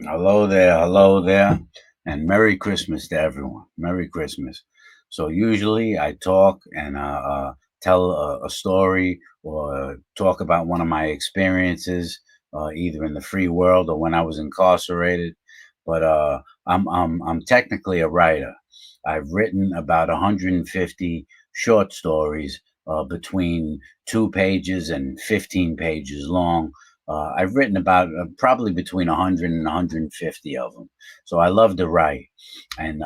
hello there, and Merry Christmas to everyone. Merry Christmas. So usually I talk and tell a story or talk about one of my experiences, either in the free world or when I was incarcerated. But I'm technically a writer. I've written about 150 short stories between 2 pages and 15 pages long. I've written about probably between 100 and 150 of them. So I love to write. And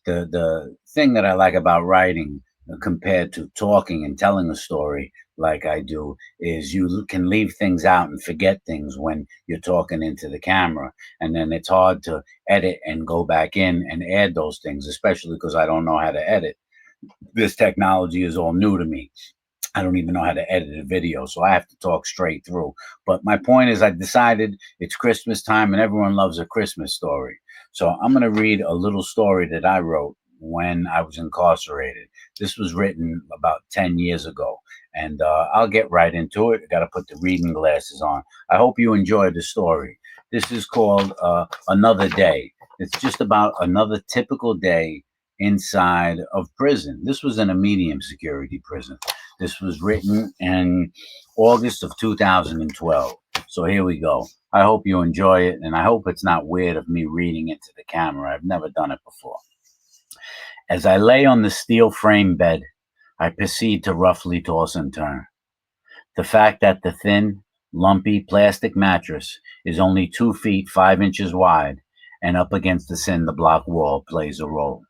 the thing that I like about writing compared to talking and telling a story like I do is you can leave things out and forget things when you're talking into the camera. And then it's hard to edit and go back in and add those things, especially because I don't know how to edit. This technology is all new to me. I don't even know how to edit a video, so I have to talk straight through. But my point is, I decided it's Christmas time and everyone loves a Christmas story. So I'm going to read a little story that I wrote when I was incarcerated. This was written about 10 years ago, and I'll get right into it. I got to put the reading glasses on. I hope you enjoy the story. This is called Another Day. It's just about another typical day inside of prison. This was in a medium security prison. This was written in August of 2012. So here we go. I hope you enjoy it, and I hope it's not weird of me reading into the camera. I've never done it before. As I lay on the steel frame bed, I proceed to roughly toss and turn. The fact that the thin, lumpy plastic mattress is only 2 feet 5 inches wide and up against the cinder block wall plays a role.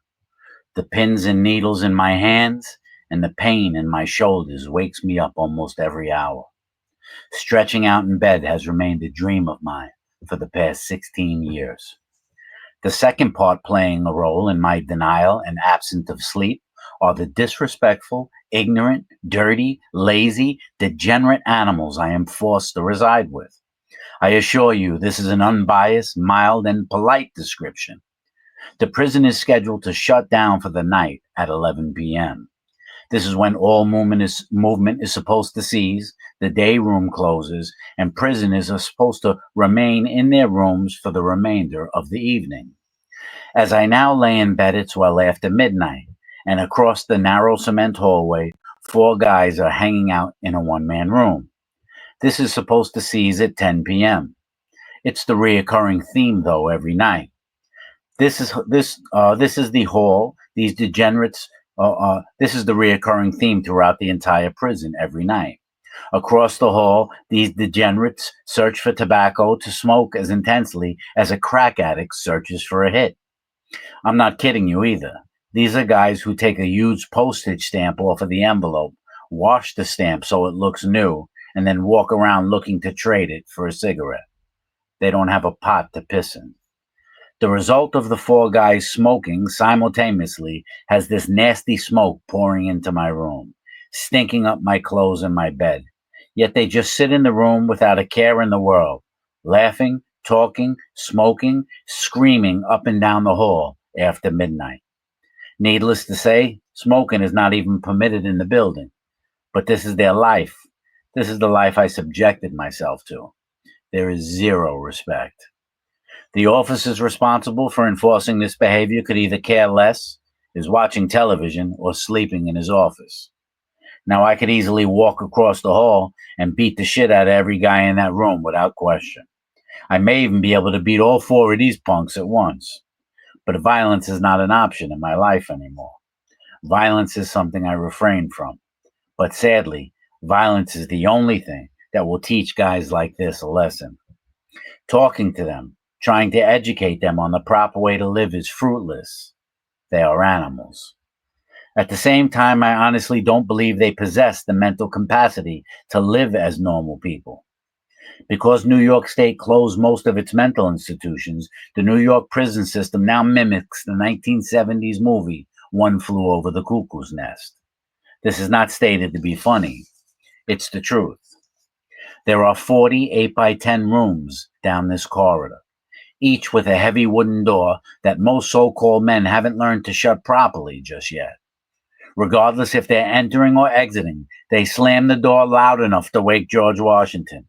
The pins and needles in my hands and the pain in my shoulders wakes me up almost every hour. Stretching out in bed has remained a dream of mine for the past 16 years. The second part playing a role in my denial and absence of sleep are the disrespectful, ignorant, dirty, lazy, degenerate animals I am forced to reside with. I assure you this is an unbiased, mild, and polite description. The prison is scheduled to shut down for the night at 11 p.m. This is when all movement is supposed to cease, the day room closes, and prisoners are supposed to remain in their rooms for the remainder of the evening. As I now lay in bed, it's well after midnight, and across the narrow cement hallway, four guys are hanging out in a one-man room. This is supposed to cease at 10 p.m. It's the reoccurring theme, though, every night. This is the hall. These degenerates. This is the reoccurring theme throughout the entire prison every night. Across the hall, these degenerates search for tobacco to smoke as intensely as a crack addict searches for a hit. I'm not kidding you either. These are guys who take a huge postage stamp off of the envelope, wash the stamp so it looks new, and then walk around looking to trade it for a cigarette. They don't have a pot to piss in. The result of the four guys smoking simultaneously has this nasty smoke pouring into my room, stinking up my clothes and my bed. Yet they just sit in the room without a care in the world, laughing, talking, smoking, screaming up and down the hall after midnight. Needless to say, smoking is not even permitted in the building. But this is their life. This is the life I subjected myself to. There is zero respect. The officers responsible for enforcing this behavior could either care less, is watching television, or sleeping in his office. Now, I could easily walk across the hall and beat the shit out of every guy in that room without question. I may even be able to beat all four of these punks at once. But violence is not an option in my life anymore. Violence is something I refrain from. But sadly, violence is the only thing that will teach guys like this a lesson. Talking to them, trying to educate them on the proper way to live is fruitless. They are animals. At the same time, I honestly don't believe they possess the mental capacity to live as normal people. Because New York State closed most of its mental institutions, the New York prison system now mimics the 1970s movie One Flew Over the Cuckoo's Nest. This is not stated to be funny. It's the truth. There are 40 8x10 rooms down this corridor, each with a heavy wooden door that most so-called men haven't learned to shut properly just yet. Regardless if they're entering or exiting, they slam the door loud enough to wake George Washington.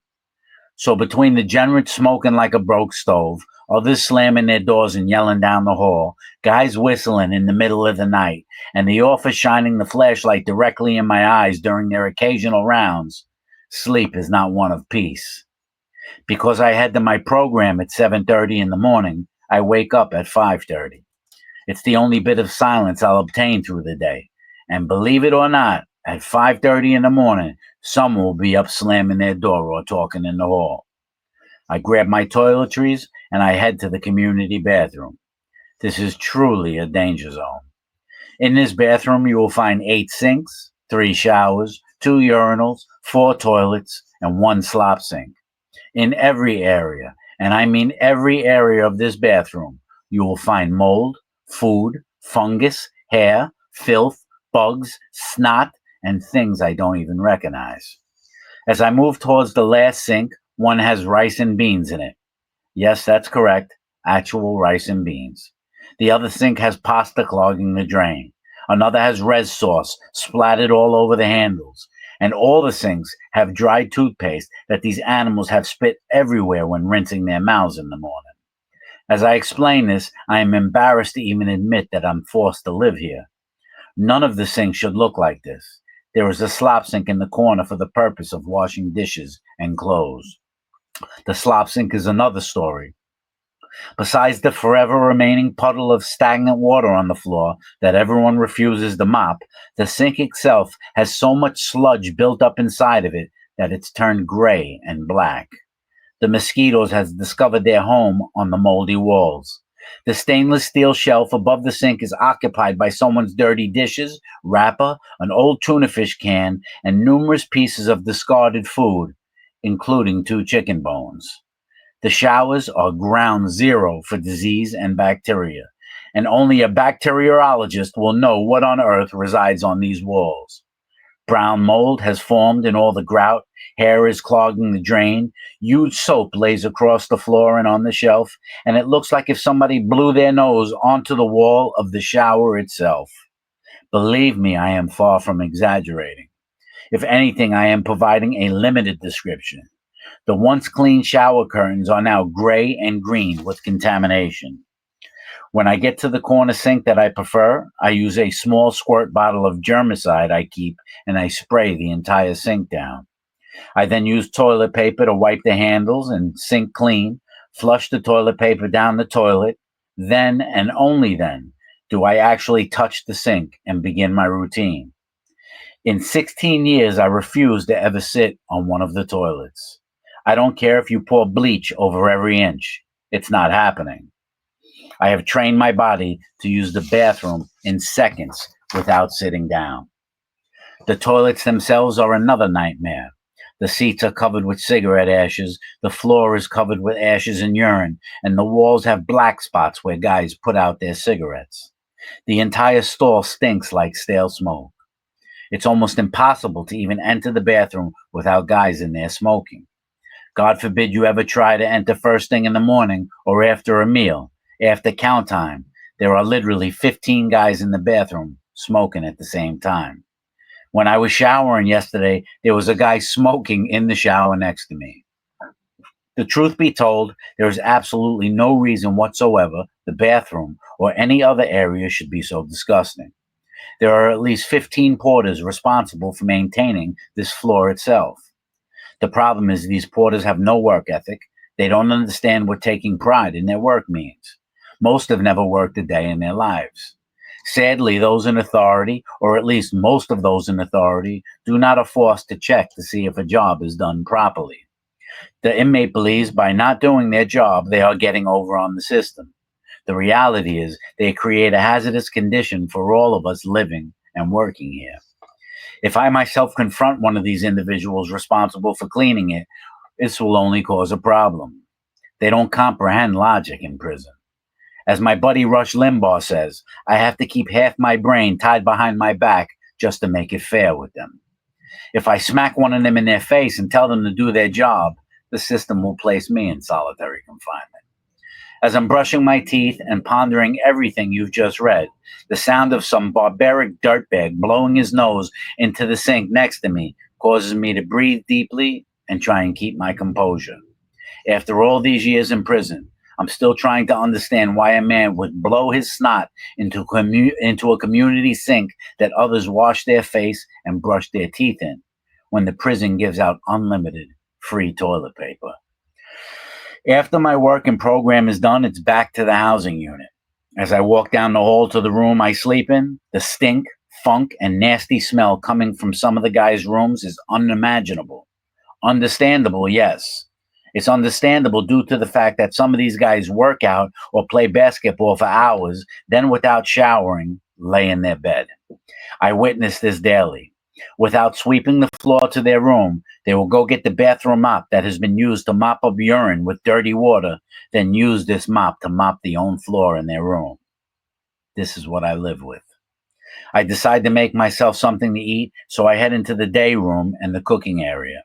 So between degenerates smoking like a broke stove, others slamming their doors and yelling down the hall, guys whistling in the middle of the night, and the office shining the flashlight directly in my eyes during their occasional rounds. Sleep is not one of peace. Because I head to my program at 7:30 in the morning, I wake up at 5:30. It's the only bit of silence I'll obtain through the day. And believe it or not, at 5:30 in the morning, someone will be up slamming their door or talking in the hall. I grab my toiletries and I head to the community bathroom. This is truly a danger zone. In this bathroom, you will find 8 sinks, 3 showers, 2 urinals, 4 toilets, and 1 slop sink. In every area, and I mean every area of this bathroom, you will find mold, food, fungus, hair, filth, bugs, snot, and things I don't even recognize. As I move towards the last sink, one has rice and beans in it. Yes, that's correct. Actual rice and beans. The other sink has pasta clogging the drain. Another has red sauce splattered all over the handles. And all the sinks have dried toothpaste that these animals have spit everywhere when rinsing their mouths in the morning. As I explain this, I am embarrassed to even admit that I'm forced to live here. None of the sinks should look like this. There is a slop sink in the corner for the purpose of washing dishes and clothes. The slop sink is another story. Besides the forever remaining puddle of stagnant water on the floor that everyone refuses to mop, the sink itself has so much sludge built up inside of it that it's turned gray and black. The mosquitoes has discovered their home on the moldy walls. The stainless steel shelf above the sink is occupied by someone's dirty dishes, wrapper, an old tuna fish can, and numerous pieces of discarded food, including 2 chicken bones. The showers are ground zero for disease and bacteria, and only a bacteriologist will know what on earth resides on these walls. Brown mold has formed in all the grout, hair is clogging the drain, huge soap lays across the floor and on the shelf, and it looks like if somebody blew their nose onto the wall of the shower itself. Believe me, I am far from exaggerating. If anything, I am providing a limited description. The once clean shower curtains are now gray and green with contamination. When I get to the corner sink that I prefer, I use a small squirt bottle of germicide I keep and I spray the entire sink down. I then use toilet paper to wipe the handles and sink clean, flush the toilet paper down the toilet. Then and only then do I actually touch the sink and begin my routine. In 16 years, I refuse to ever sit on one of the toilets. I don't care if you pour bleach over every inch. It's not happening. I have trained my body to use the bathroom in seconds without sitting down. The toilets themselves are another nightmare. The seats are covered with cigarette ashes, the floor is covered with ashes and urine, and the walls have black spots where guys put out their cigarettes. The entire stall stinks like stale smoke. It's almost impossible to even enter the bathroom without guys in there smoking. God forbid you ever try to enter first thing in the morning or after a meal. After count time, there are literally 15 guys in the bathroom smoking at the same time. When I was showering yesterday, there was a guy smoking in the shower next to me. The truth be told, there is absolutely no reason whatsoever the bathroom or any other area should be so disgusting. There are at least 15 porters responsible for maintaining this floor itself. The problem is these porters have no work ethic. They don't understand what taking pride in their work means. Most have never worked a day in their lives. Sadly, those in authority, or at least most of those in authority, do not are forced to check to see if a job is done properly. The inmate believes by not doing their job, they are getting over on the system. The reality is they create a hazardous condition for all of us living and working here. If I myself confront one of these individuals responsible for cleaning it, this will only cause a problem. They don't comprehend logic in prison. As my buddy Rush Limbaugh says, I have to keep half my brain tied behind my back just to make it fair with them. If I smack one of them in their face and tell them to do their job, the system will place me in solitary confinement. As I'm brushing my teeth and pondering everything you've just read, the sound of some barbaric dirtbag blowing his nose into the sink next to me causes me to breathe deeply and try and keep my composure. After all these years in prison, I'm still trying to understand why a man would blow his snot into a community sink that others wash their face and brush their teeth in, when the prison gives out unlimited free toilet paper. After my work and program is done, it's back to the housing unit. As I walk down the hall to the room I sleep in, the stink, funk, and nasty smell coming from some of the guys' rooms is unimaginable. Understandable, yes. It's understandable due to the fact that some of these guys work out or play basketball for hours, then without showering, lay in their bed. I witness this daily. Without sweeping the floor to their room, they will go get the bathroom mop that has been used to mop up urine with dirty water, then use this mop to mop the own floor in their room. This is what I live with. I decide to make myself something to eat, so I head into the day room and the cooking area.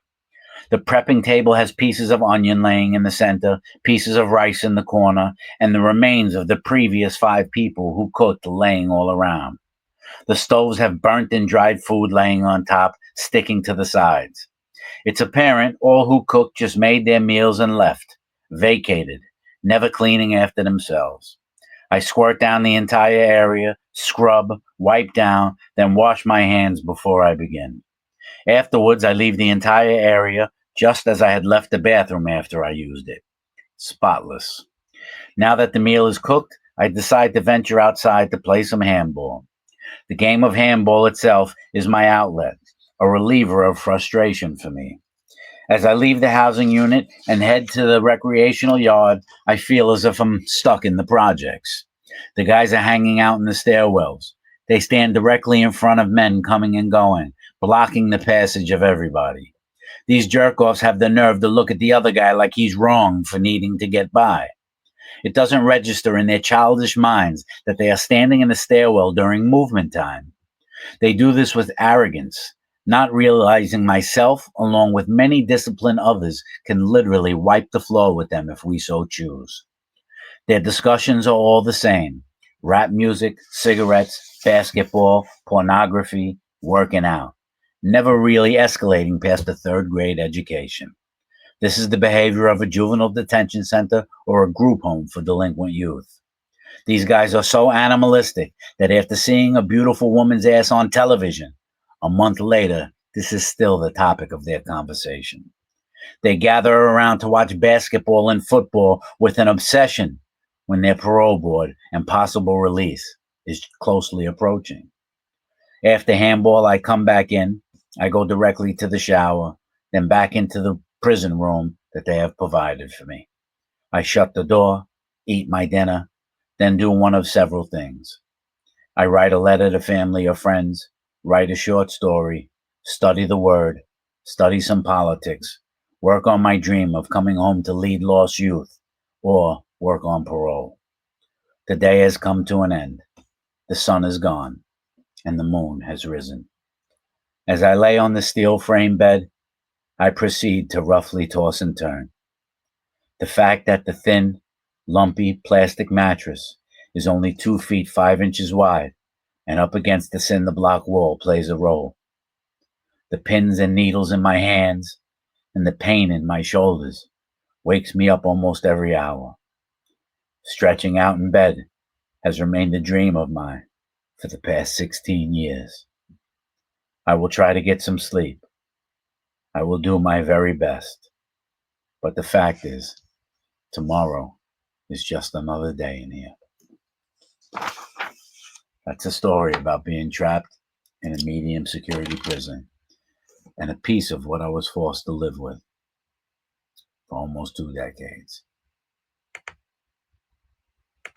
The prepping table has pieces of onion laying in the center, pieces of rice in the corner, and the remains of the previous 5 people who cooked laying all around. The stoves have burnt and dried food laying on top, sticking to the sides. It's apparent all who cooked just made their meals and left, vacated, never cleaning after themselves. I squirt down the entire area, scrub, wipe down, then wash my hands before I begin. Afterwards, I leave the entire area just as I had left the bathroom after I used it. Spotless. Now that the meal is cooked, I decide to venture outside to play some handball. The game of handball itself is my outlet, a reliever of frustration for me. As I leave the housing unit and head to the recreational yard, I feel as if I'm stuck in the projects. The guys are hanging out in the stairwells. They stand directly in front of men coming and going, blocking the passage of everybody. These jerk-offs have the nerve to look at the other guy like he's wrong for needing to get by. It doesn't register in their childish minds that they are standing in the stairwell during movement time. They do this with arrogance, not realizing myself, along with many disciplined others, can literally wipe the floor with them if we so choose. Their discussions are all the same: rap music, cigarettes, basketball, pornography, working out, never really escalating past a 3rd grade education. This is the behavior of a juvenile detention center or a group home for delinquent youth. These guys are so animalistic that after seeing a beautiful woman's ass on television, a month later, this is still the topic of their conversation. They gather around to watch basketball and football with an obsession when their parole board and possible release is closely approaching. After handball, I come back in. I go directly to the shower, then back into the prison room that they have provided for me. I shut the door, eat my dinner, then do one of several things. I write a letter to family or friends, write a short story, study the word, study some politics, work on my dream of coming home to lead lost youth, or work on parole. The day has come to an end. The sun is gone, and the moon has risen. As I lay on the steel frame bed, I proceed to roughly toss and turn. The fact that the thin, lumpy plastic mattress is only 2 feet 5 inches wide and up against the cinder block wall plays a role. The pins and needles in my hands and the pain in my shoulders wakes me up almost every hour. Stretching out in bed has remained a dream of mine for the past 16 years. I will try to get some sleep. I will do my very best. But the fact is, tomorrow is just another day in here. That's a story about being trapped in a medium security prison and a piece of what I was forced to live with for almost 2 decades.